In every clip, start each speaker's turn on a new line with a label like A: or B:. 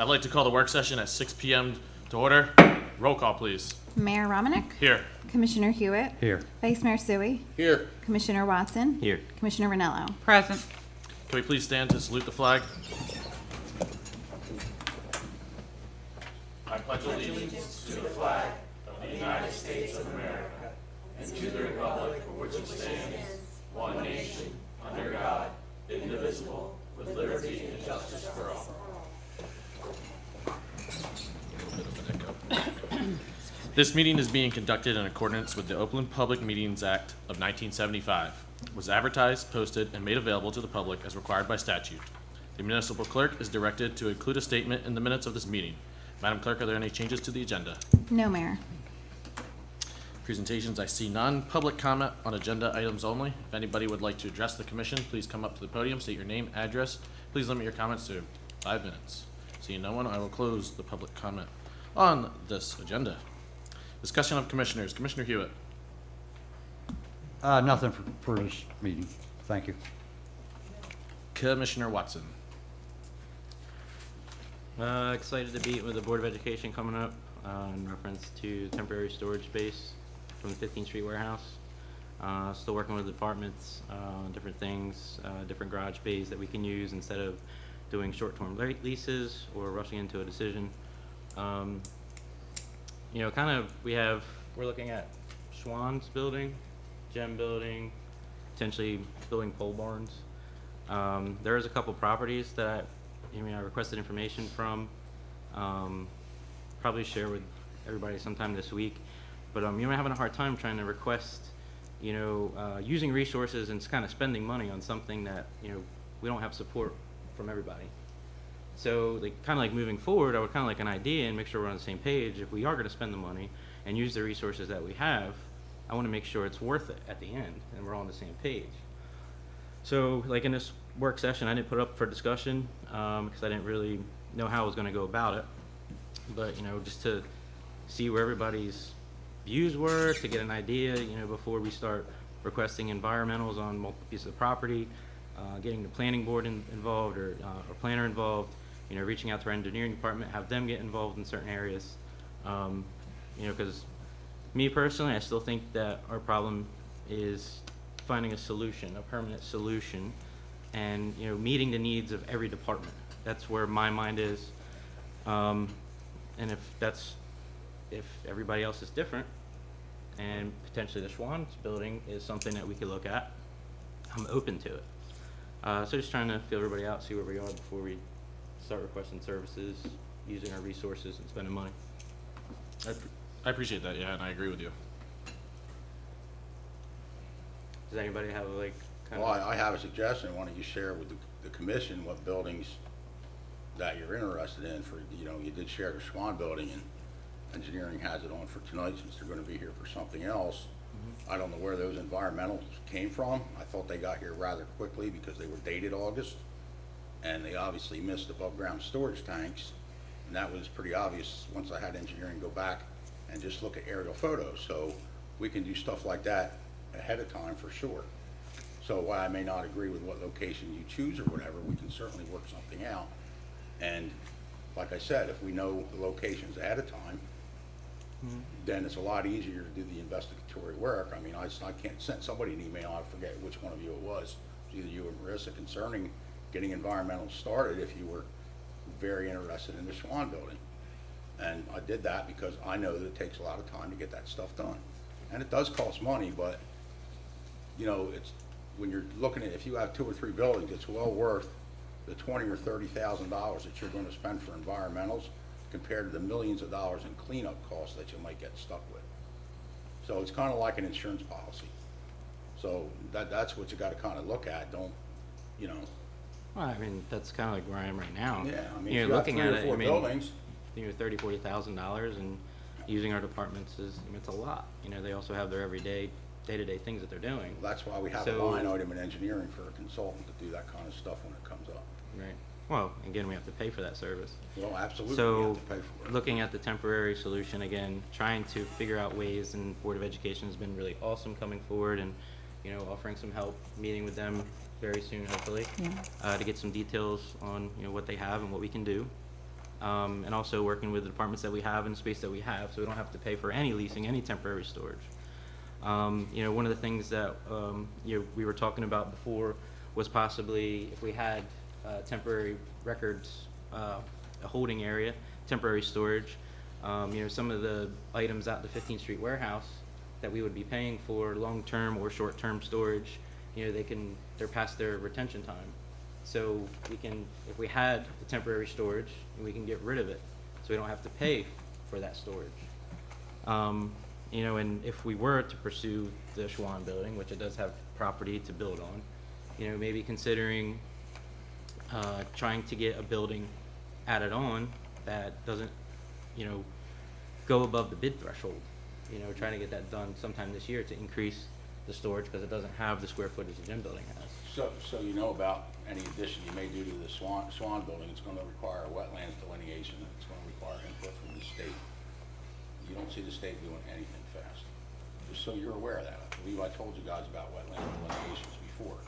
A: I'd like to call the work session at 6 p.m. to order. Roll call, please.
B: Mayor Romanek?
A: Here.
B: Commissioner Hewitt?
C: Here.
B: Vice Mayor Sui?
D: Here.
B: Commissioner Watson?
C: Here.
B: Commissioner Ranello?
E: Present.
A: Can we please stand to salute the flag? I pledge allegiance to the flag of the United States of America and to the republic for which it stands, one nation, under God, indivisible, with liberty and justice for all. This meeting is being conducted in accordance with the Oakland Public Meetings Act of 1975. Was advertised, posted, and made available to the public as required by statute. The municipal clerk is directed to include a statement in the minutes of this meeting. Madam Clerk, are there any changes to the agenda?
B: No, Mayor.
A: Presentations, I see none. Public comment on agenda items only. If anybody would like to address the commission, please come up to the podium, state your name, address. Please limit your comments to 5 minutes. Seeing no one, I will close the public comment on this agenda. Discussion of commissioners. Commissioner Hewitt.
C: Nothing for this meeting. Thank you.
A: Commissioner Watson.
F: Excited to be with the Board of Education coming up in reference to temporary storage space from the 15th Street warehouse. Still working with the departments on different things, different garage bays that we can use instead of doing short-term leases or rushing into a decision. You know, we're looking at Schwann's building, Gem building, potentially building pole barns. There's a couple properties that I requested information from, probably share with everybody sometime this week. But I'm having a hard time trying to request, using resources and kind of spending money on something that we don't have support from everybody. So kind of like moving forward, I would kind of like an idea and make sure we're on the same page. If we are going to spend the money and use the resources that we have, I want to make sure it's worth it at the end and we're all on the same page. So like in this work session, I didn't put it up for discussion because I didn't really know how I was going to go about it. But just to see where everybody's views were, to get an idea, before we start requesting environmentals on multiple pieces of property, getting the planning board involved or planner involved, reaching out to our engineering department, have them get involved in certain areas. Because me personally, I still think that our problem is finding a solution, a permanent solution, and meeting the needs of every department. That's where my mind is. And if everybody else is different, and potentially the Schwann's building is something that we could look at, I'm open to it. So just trying to feel everybody out, see where we are before we start requesting services, using our resources and spending money.
A: I appreciate that, yeah, and I agree with you.
F: Does anybody have
D: Well, I have a suggestion. Why don't you share with the commission what buildings that you're interested in for, you did share the Schwann building, and engineering has it on for tonight since they're going to be here for something else. I don't know where those environmentals came from. I thought they got here rather quickly because they were dated August, and they obviously missed above ground storage tanks, and that was pretty obvious once I had engineering go back and just look at aerial photos. So we can do stuff like that ahead of time for sure. So while I may not agree with what location you choose or whatever, we can certainly work something out. And like I said, if we know the locations ahead of time, then it's a lot easier to do the investigatory work. I mean, I can't send somebody an email, I forget which one of you it was either you or Marissa, concerning getting environmental started if you were very interested in the Schwann building. And I did that because I know that it takes a lot of time to get that stuff done. And it does cost money, but it's when you're looking at, if you have 2 or 3 buildings, it's well worth the $20,000 or $30,000 that you're going to spend for environmentals compared to the millions of dollars in cleanup costs that you might get stuck with. So it's kind of like an insurance policy. So that's what you got to kind of look at. Don't,
F: Well, I mean, that's kind of like where I am right now.
D: Yeah, I mean,
F: you're
D: if you have
F: looking
D: 3
F: at
D: or
F: it,
D: 4 buildings.
F: $30,000, $40,000, and using our departments it's a lot. They also have their day-to-day things that they're doing.
D: Well, that's why we have a line item in engineering for a consultant to do that kind of stuff when it comes up.
F: Right. Well, again, we have to pay for that service.
D: Well, absolutely, we
F: So,
D: have to pay for it.
F: looking at the temporary solution again, trying to figure out ways, and Board of Education has been really awesome coming forward and, offering some help, meeting with them very soon, hopefully, to get some details on, what they have and what we can do. and also working with the departments that we have and the space that we have, so we don't have to pay for any leasing, any temporary storage. You know, one of the things that, you know, we were talking about before was possibly if we had temporary records, a holding area, temporary storage. You know, some of the items out the 15th Street warehouse that we would be paying for long-term or short-term storage, you know, they're past their retention time. So we can, if we had the temporary storage, we can get rid of it, so we don't have to pay for that storage. You know, and if we were to pursue the Schwann building, which it does have property to build on, you know, maybe considering trying to get a building added on that doesn't, you know, go above the bid threshold. You know, trying to get that done sometime this year to increase the storage, because it doesn't have the square footage the gym building has.
D: So you know about any addition you may do to the Swan building, it's gonna require a wetlands delineation, and it's gonna require input from the state. You don't see the state doing anything fast. Just so you're aware of that. I believe I told you guys about wetland delineations before.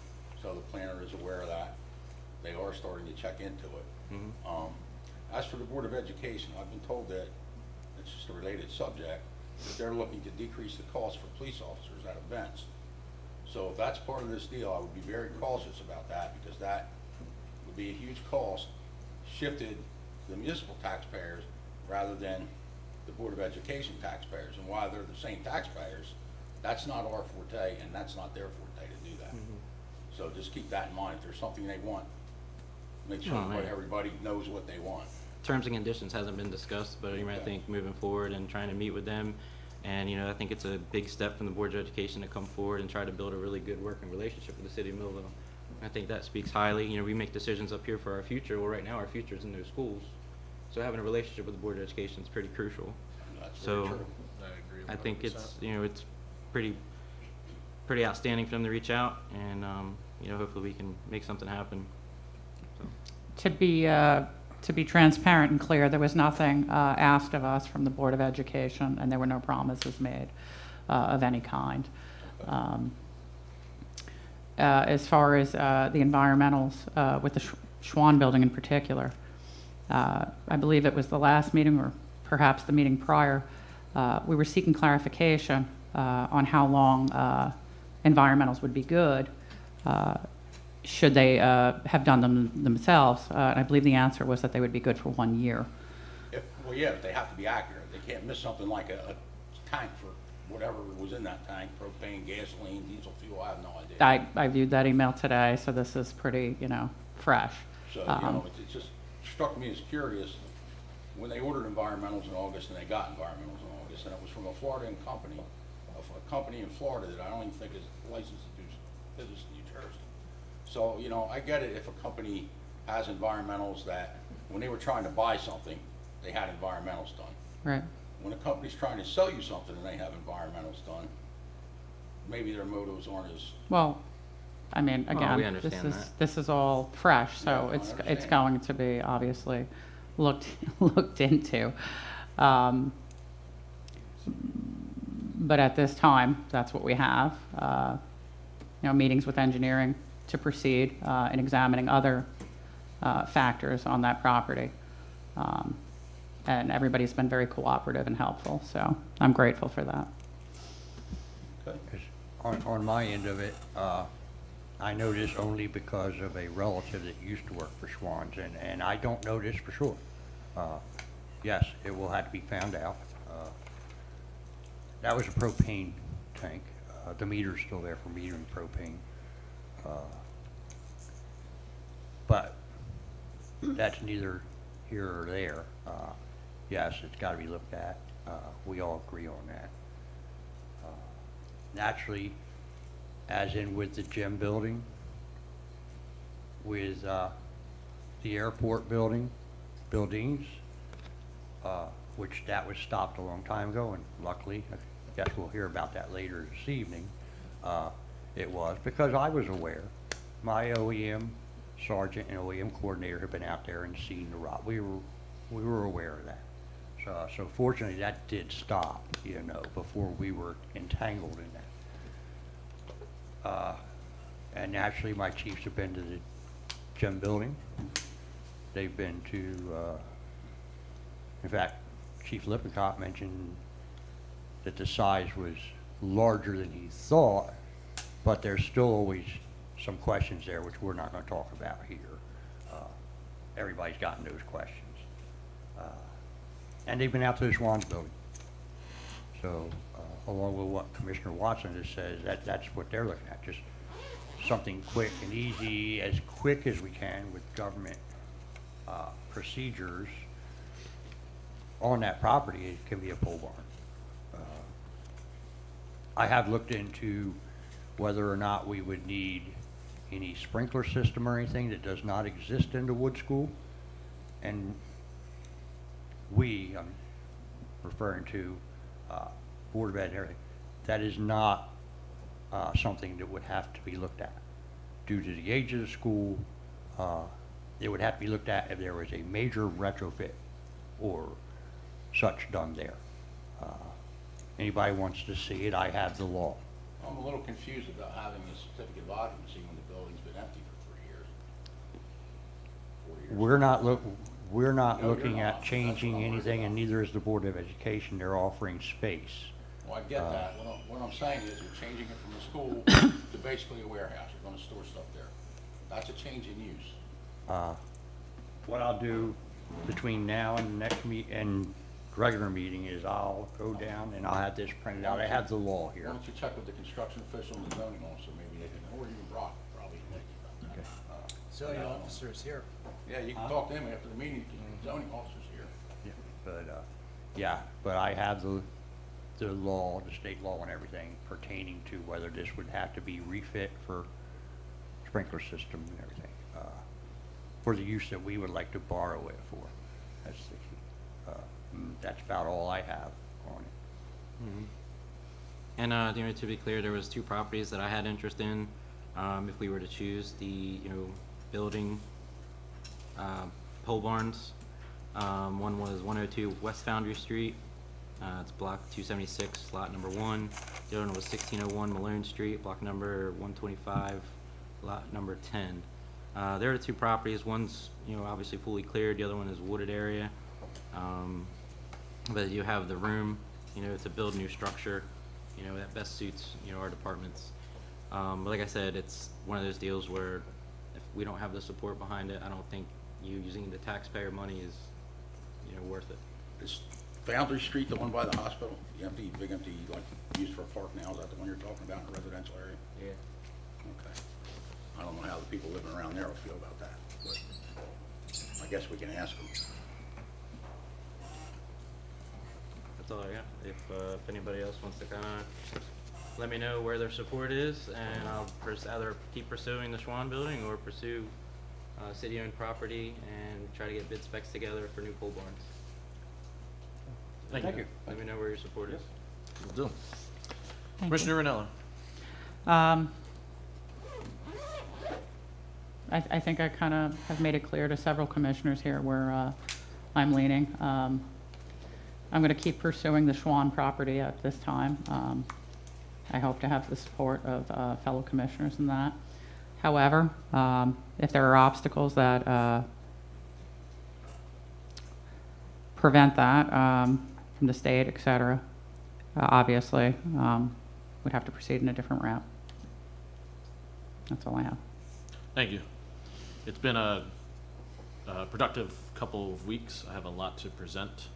D: So the planner is aware of that. They are starting to check into it. As for the Board of Education, I've been told that, it's just a related subject, that they're looking to decrease the cost for police officers at events. So if that's part of this deal, I would be very cautious about that, because that would be a huge cost shifted to the municipal taxpayers rather than the Board of Education taxpayers. And while they're the same taxpayers, that's not our forte, and that's not their forte to do that. So just keep that in mind. If there's something they want, make sure that everybody knows what they want.
F: Terms and conditions hasn't been discussed, but you know, I think moving forward and trying to meet with them, and you know, I think it's a big step from the Board of Education to come forward and try to build a really good working relationship with the city of Millville. I think that speaks highly. You know, we make decisions up here for our future. Well, right now our future is in those schools, so having a relationship with the Board of Education is pretty crucial.
D: That's very
F: So
D: true.
A: I agree.
F: I think
A: 100%.
F: it's, you know, it's pretty outstanding for them to reach out, and you know, hopefully we can make something happen. So.
E: To be transparent and clear, there was nothing asked of us from the Board of Education, and there were no promises made of any kind. As far as the environmentals with the Schwann building in particular, I believe it was the last meeting or perhaps the meeting prior, we were seeking clarification on how long environmentals would be good. Should they have done them themselves? And I believe the answer was that they would be good for 1 year.
D: Well, yeah, but they have to be accurate. They can't miss something like a tank for whatever was in that tank, propane, gasoline, diesel fuel, I have no idea.
E: I viewed that email today, so this is pretty, you know, fresh.
D: So, you know, it just struck me as curious when they ordered environmentals in August and they got environmentals in August, and it was from a Florida company, a company in Florida that I don't even think is licensed to do business in New Jersey. So, you know, I get it if a company has environmentals that, when they were trying to buy something, they had environmentals done.
E: Right.
D: When a company's trying to sell you something and they have environmentals done, maybe their motives aren't as,
E: Well, I mean,
F: we
E: again,
F: understand that.
E: this is all fresh, so
D: Yeah, I
E: it's
D: understand.
E: going to be obviously looked into. But at this time, that's what we have. You know, meetings with engineering to proceed in examining other factors on that property. And everybody's been very cooperative and helpful, so I'm grateful for that.
D: okay.
C: On my end of it, I know this only because of a relative that used to work for Schwann's, and I don't know this for sure. Yes, it will have to be found out. That was a propane tank. The meter's still there for metering propane. But that's neither here or there. Yes, it's got to be looked at. We all agree on that. Naturally, as in with the gym building, with the airport buildings, which that was stopped a long time ago, and luckily, I guess we'll hear about that later this evening, it was, because I was aware. My OEM sergeant and OEM coordinator had been out there and seen the rot. We were aware of that. So fortunately, that did stop, you know, before we were entangled in that. And naturally, my chiefs have been to the gym building. They've been to In fact, Chief Lippincott mentioned that the size was larger than he thought, but there's still always some questions there which we're not going to talk about here. Everybody's gotten those questions. And they've been out to the Schwann's building. So, along with what Commissioner Watson has said, that's what they're looking at, just something quick and easy, as quick as we can with government procedures on that property. It can be a pole barn. I have looked into whether or not we would need any sprinkler system or anything that does not exist in the wood school. And I'm referring to Board of Ed and everything, that is not something that would have to be looked at. Due to the age of the school, it would have to be looked at if there was a major retrofit or such done there. Anybody wants to see it, I have the law.
D: I'm a little confused about having a certificate of occupancy when the building's been empty for 3 years. 4 years.
C: We're not
D: No,
C: looking
D: you're
C: at
D: not.
C: changing
D: That's what I'm worried
C: anything, and
D: about.
C: neither is the Board of Education. They're offering space.
D: Well, I get that. What I'm saying is you're changing it from a school to basically a warehouse. You're gonna store stuff there. That's a change in use.
C: What I'll do between now and the next regular meeting is I'll go down and I'll have this printed out. I have the law
D: Why
C: here.
D: don't you check with the construction official and the zoning officer, maybe they can, or even Brock, probably, about that.
G: Zoning officers here.
D: Yeah, you can talk to him after the meeting, the zoning officer's here.
C: But I have the law, the state law and everything pertaining to whether this would have to be refit for sprinkler system and everything, for the use that we would like to borrow it for. That's the key. That's about all I have on it.
F: And, to be clear, there was 2 properties that I had interest in, if we were to choose the, building, pole barns. One was 102 West Foundry Street, it's block 276, lot number 1. The other one was 1601 Malone Street, block number 125, lot number 10. There are the 2 properties. One's, obviously fully cleared, the other one is wooded area. But you have the room, to build new structure, that best suits, our departments. But like I said, it's one of those deals where if we don't have the support behind it, I don't think using the taxpayer money is, worth it.
D: Is Foundry Street the one by the hospital? The empty, big empty, like, used for a park now, is that the one you're talking about in a residential area?
F: Yeah.
D: Okay. I don't know how the people living around there will feel about that, but I guess we can ask them.
F: That's all I got. If anybody else wants to kind of let me know where their support is, and I'll either keep pursuing the Schwann building or pursue city-owned property and try to get bid specs together for new pole barns.
C: Thank you.
F: Let me know where your support is.
A: Will do.
E: Thank you.
A: Commissioner Ranella.
E: I think I kind of have made it clear to several commissioners here where I'm leaning. I'm going to keep pursuing the Schwann property at this time. I hope to have the support of fellow commissioners in that. However, if there are obstacles that prevent that from the state, et cetera, obviously, we'd have to proceed in a different route. That's all I have.
A: Thank you. It's been a productive couple of weeks. I have a lot to present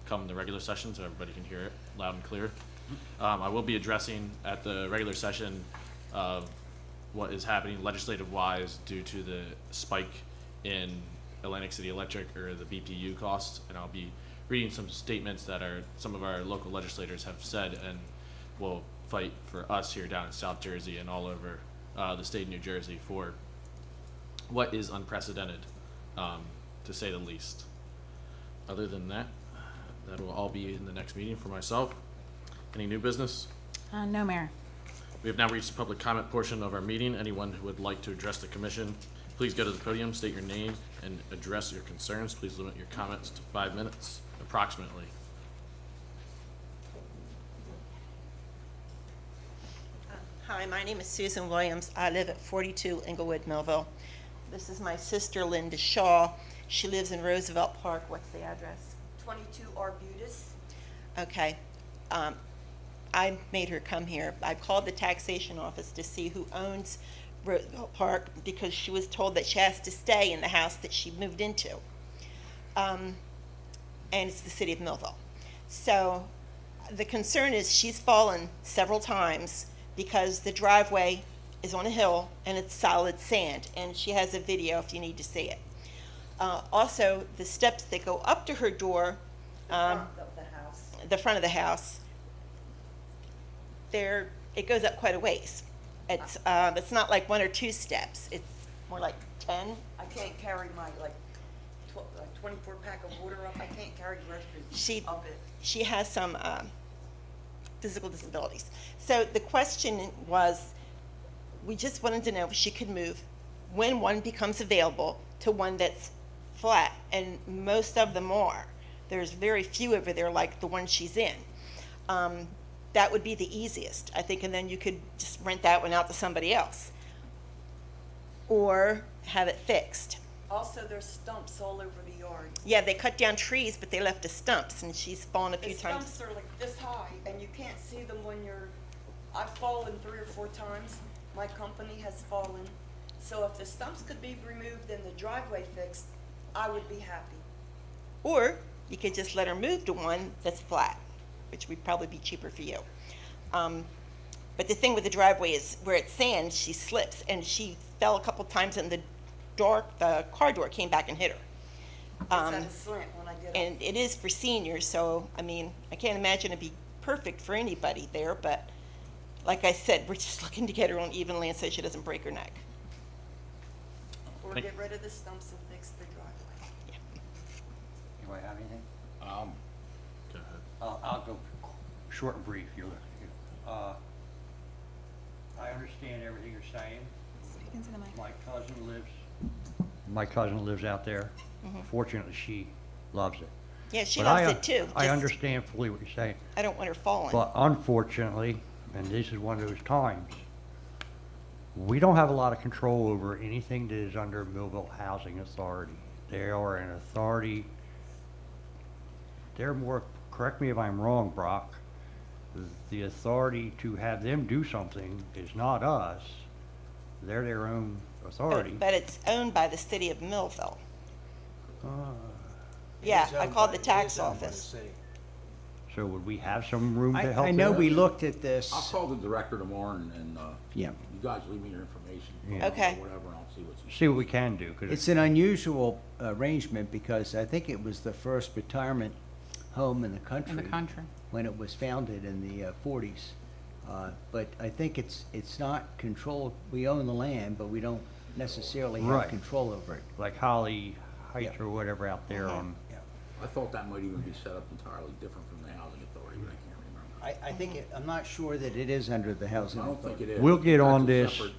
A: come the regular session, so everybody can hear it loud and clear. I will be addressing at the regular session what is happening legislative-wise due to the spike in Atlantic City Electric, or the BPU costs, and I'll be reading some statements that some of our local legislators have said and will fight for us here down in South Jersey and all over the state of New Jersey for what is unprecedented, to say the least. Other than that, that will all be in the next meeting for myself. Any new business?
B: No, Mayor.
A: We have now reached the public comment portion of our meeting. Anyone who would like to address the commission, please go to the podium, state your name, and address your concerns. Please limit your comments to 5 minutes, approximately.
H: Hi, my name is Susan Williams. I live at 42 Inglewood, Millville. This is my sister, Linda Shaw. She lives in Roosevelt Park. What's the address?
G: 22 Arbutus.
H: Okay. I made her come here. I called the taxation office to see who owns Roosevelt Park because she was told that she has to stay in the house that she moved into. And it's the city of Millville. So the concern is she's fallen several times because the driveway is on a hill and it's solid sand. And she has a video if you need to see it. Also, the steps that go up to her door,
G: Front of the house.
H: the front of the house, it goes up quite a ways. It's not like 1 or 2 steps. It's more like 10.
G: I can't carry my, like 24 pack of water up. I can't carry groceries
H: She
G: up it.
H: she has some physical disabilities. So the question was, we just wanted to know if she could move when one becomes available to one that's flat, and most of them are. There's very few over there like the one she's in. That would be the easiest, I think, and then you could just rent that one out to somebody else. Or have it fixed.
G: Also, there's stumps all over the yard.
H: Yeah, they cut down trees, but they left the stumps, and she's fallen a
G: The
H: few times.
G: stumps are like this high, and you can't see them when you're, I've fallen 3 or 4 times. My company has fallen. So if the stumps could be removed and the driveway fixed, I would be happy.
H: Or you could just let her move to one that's flat, which would probably be cheaper for you. But the thing with the driveway is where it's sand, she slips, and she fell a couple times, and the car door came back and hit her.
G: It's at a slant when I get up.
H: And it is for seniors, so, I mean, I can't imagine it'd be perfect for anybody there, but like I said, we're just looking to get her on even land so she doesn't break her neck.
G: Or
A: Thank-
G: get rid of the stumps and fix the driveway.
C: Anybody have anything?
A: Go ahead.
C: I'll go short and brief. I understand everything you're saying.
B: Speak into the mic.
C: My cousin lives out there. Fortunately, she loves it.
H: Yeah, she
C: But
H: loves it too.
C: I
H: just
C: understand fully what you're saying,
H: I don't want her falling.
C: but unfortunately, and this is one of those times, we don't have a lot of control over anything that is under Millville Housing Authority. They are an authority, they're more, correct me if I'm wrong, Brock, the authority to have them do something is not us. They're their own authority.
H: But it's owned by the city of Millville.
C: Ah.
H: Yeah, I called the tax office.
C: So would we have some room to help
I: I know
C: there?
I: we looked at this.
J: I'll call the director tomorrow and,
I: Yeah.
J: you guys leave me your information.
C: Yeah.
H: Okay.
J: Or whatever, and I'll see what's.
C: See what we can do, 'cause
I: It's an unusual arrangement because I think it was the first retirement home in the country.
E: In the country.
I: When it was founded in the 40s. But I think it's not controlled, we own the land, but we don't necessarily have
C: Right.
I: control over it.
C: like Holly Heights
I: Yeah.
C: or whatever out there on,
J: I thought that might even be set up entirely different from the housing authority, but I can't remember.
I: I think, I'm not sure that it is under the housing.
J: I don't think it is.
C: we'll get
J: That's
C: on
J: a
C: this.
J: separate-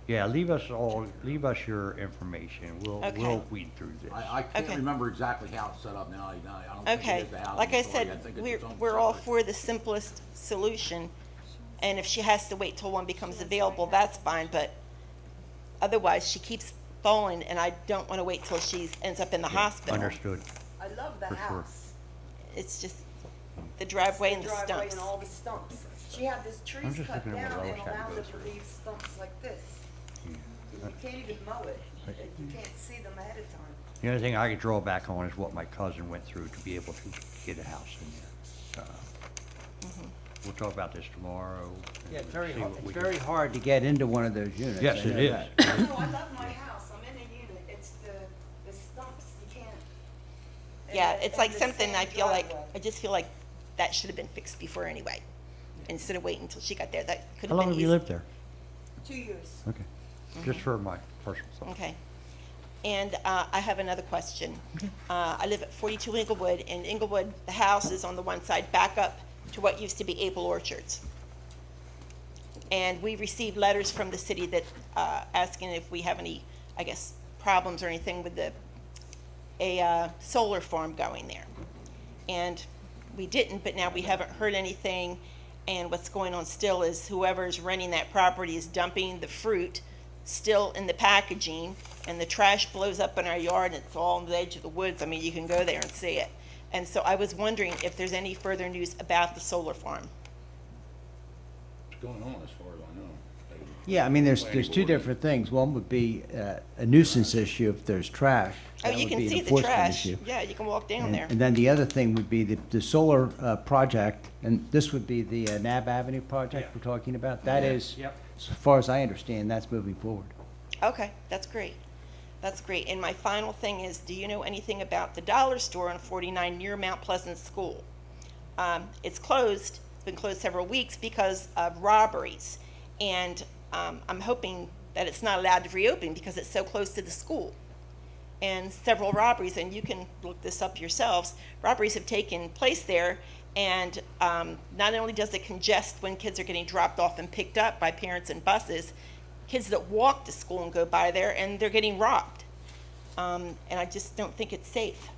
C: Yeah, leave us your information. We'll
H: Okay.
C: weed through this.
J: I can't
H: Okay.
J: remember exactly how it's set up now. I don't think it
H: Okay,
J: is the housing
H: like I
J: authority.
H: said,
J: think it's
H: we're,
J: its own
H: we're all
J: separate-
H: for the simplest solution. And if she has to wait till one becomes available, that's fine, but otherwise she keeps falling, and I don't want to wait till she ends up in the hospital.
C: Understood.
G: I love the
C: For sure.
G: house.
H: It's just the driveway and the
G: driveway
H: stumps.
G: and all the stumps. She had this trees
C: just
G: cut
C: looking at
G: down
C: what
G: and
C: Lois had to
G: allowed
C: go
G: them to
C: through.
G: leave stumps like this. You can't even mow it. You can't see them ahead of time.
C: The only thing I could draw back on is what my cousin went through to be able to get a house in there. We'll talk about this tomorrow. and
I: Yeah, it's very,
C: see
I: hard-
C: what
I: it's
C: we can-
I: very hard to get into one of those units.
C: Yes,
I: I
C: it
I: know
C: is.
I: that.
G: No, I love my house. I'm in a unit. It's the stumps, you can't. and
H: Yeah,
G: the-
H: it's like
G: and the
H: something I
G: sand
H: feel like,
G: driveway.
H: I just feel like that should have been fixed before anyway. Instead of waiting until she got there, that could
C: How
H: have
C: long
H: been
C: have
H: easy.
C: you lived there?
G: 2 years.
C: Okay. Just for my personal thought.
H: Okay. And I have another question. I live at 42 Inglewood. In Inglewood, the house is on the one side, back up to what used to be Apple Orchards. And we received letters from the city that, asking if we have any, I guess, problems or anything with a solar farm going there. And we didn't, but now we haven't heard anything. And what's going on still is whoever's renting that property is dumping the fruit still in the packaging, and the trash blows up in our yard, and it's all on the edge of the woods. I mean, you can go there and see it. And so I was wondering if there's any further news about the solar farm.
D: What's going on as far as I know?
I: Yeah, I mean, there's
D: Planning
I: two
D: board.
I: different things. One would be a nuisance issue if there's trash.
H: Oh,
I: That
H: you
I: would
H: can
I: be an
H: see the
I: enforcement
H: trash.
I: issue.
H: Yeah, you can walk down
I: And
H: there.
I: and then the other thing would be the solar project, and this would be the Nab Avenue project we're talking about. That is, as far as I understand, that's moving forward.
H: Okay, that's great. That's great. And my final thing is, do you know anything about the dollar store on 49 near Mount Pleasant School? It's closed, been closed several weeks because of robberies. And I'm hoping that it's not allowed to reopen because it's so close to the school. And several robberies, and you can look this up yourselves, robberies have taken place there. And not only does it congest when kids are getting dropped off and picked up by parents and buses, kids that walk to school and go by there, and they're getting robbed. And I just don't think it's safe.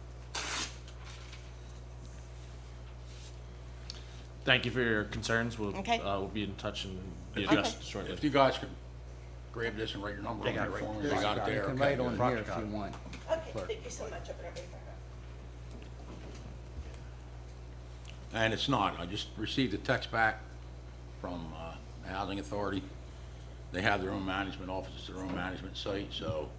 A: Thank you for your concerns.
H: Okay.
A: We'll be in touch and be
H: Okay.
A: addressed shortly.
D: If you guys could grab this and write your number on there for me, they got it there.
I: You can
D: okay,
I: write on
D: good.
I: here if you want.
H: Okay, thank you so much.
D: And it's not, I just received a text back from the Housing Authority. They have their own management offices, their own management site, so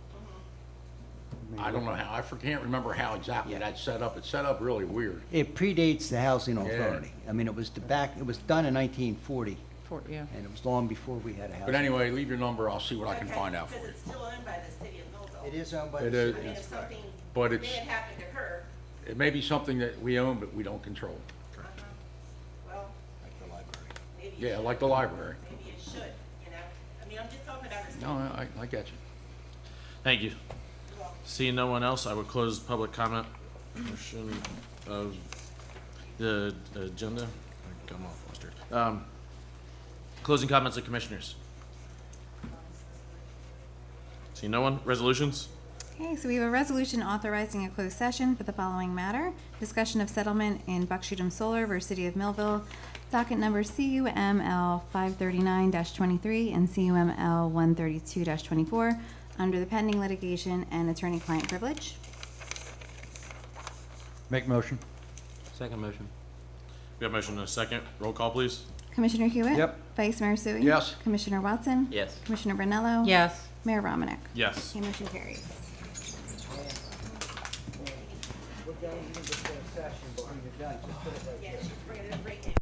D: I don't know how, can't remember how exactly that's set up. It's set up really weird.
I: It predates the Housing Authority. I mean, it was it was done in 1940,
E: Yeah.
I: and it was long before we had a housing.
D: But anyway, leave your number, I'll see what I can find out for
H: Because
D: you.
H: it's still owned by the city of Millville.
I: It is owned by
D: It
I: the
D: is.
I: city.
H: I mean, if something
D: But
H: may
D: it's,
H: have happened to her,
D: it may be something that we own, but we don't control.
H: well, maybe it
D: Yeah,
H: should.
D: like the library.
H: Maybe it should, you know? I mean, I'm just talking about her.
D: No, I get you.
A: Thank you. Seeing no one else, I would close public comment portion of the agenda. I got 'em all flustered. Closing comments of commissioners. Seeing no one, resolutions?
B: Okay, so we have a resolution authorizing a closed session for the following matter. Discussion of settlement in Buckshootum Solar versus City of Millville, docket number CUML 539-23 and CUML 132-24, under the pending litigation and attorney-client privilege.
C: Make motion.
F: Second motion.
A: We have a motion and a second. Roll call, please.
B: Commissioner Hewitt?
C: Yep.
B: Vice Mayor Sui?
D: Yes.
B: Commissioner Watson?
F: Yes.
B: Commissioner Brunello?
E: Yes.
B: Mayor Romanek?
A: Yes.
B: Okay, motion carries.
I: We're going into the session, but when you're done, just put it right
H: Yeah, she's bringing it right now.